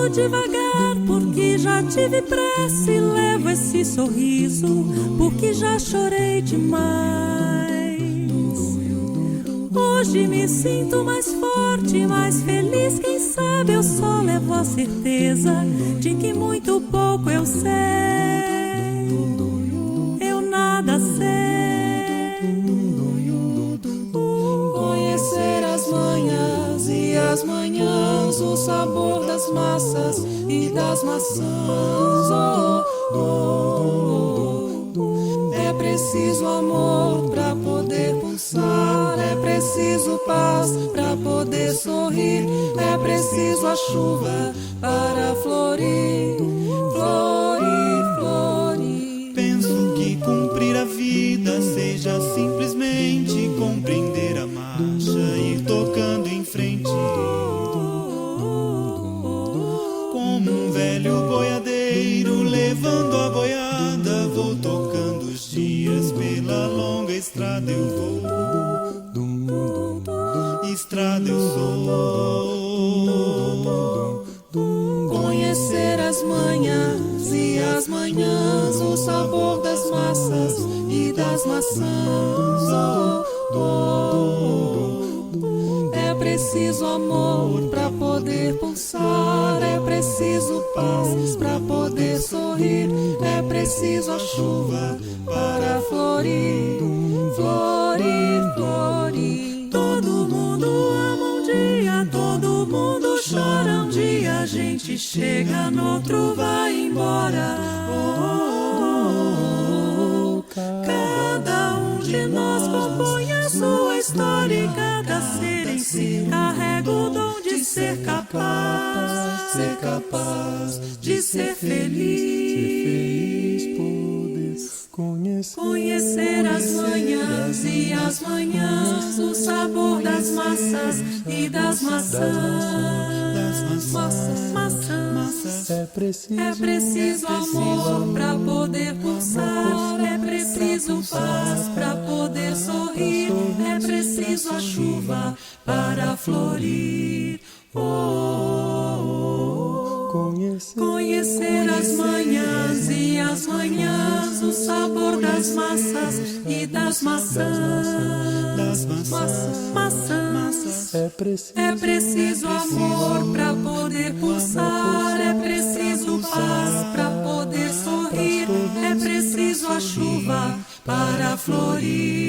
Ando devagar porque já tive pressa e levo esse sorriso porque já chorei demais. Hoje me sinto mais forte, mais feliz. Quem sabe eu só levo a certeza de que muito pouco eu sei. Eu nada sei. Conhecer as manhãs e as manhãs, o sabor das massas e das maçãs. É preciso amor pra poder pulsar, é preciso paz pra poder sorrir, é preciso a chuva para florir, florir, florir. Penso que cumprir a vida seja simplesmente compreender a marcha e ir tocando em frente. Como um velho boiadeiro levando a boiada, vou tocando os dias pela longa estrada eu vou. Estrada eu sou. Conhecer as manhãs e as manhãs, o sabor das massas e das maçãs. É preciso amor pra poder pulsar, é preciso paz pra poder sorrir, é preciso a chuva para florir, florir, florir. Todo mundo ama um dia, todo mundo chora um dia. A gente chega, no outro vai embora. Cada um de nós compõe a sua história e cada ser em si carrega o dom de ser capaz, ser capaz de ser feliz, conhecer as manhãs e as manhãs, o sabor das massas e das maçãs, maçãs. É preciso amor pra poder pulsar, é preciso paz pra poder sorrir, é preciso a chuva para florir. Conhecer as manhãs e as manhãs, o sabor das massas e das maçãs, maçãs. É preciso amor pra poder pulsar, é preciso paz pra poder sorrir, é preciso a chuva para florir.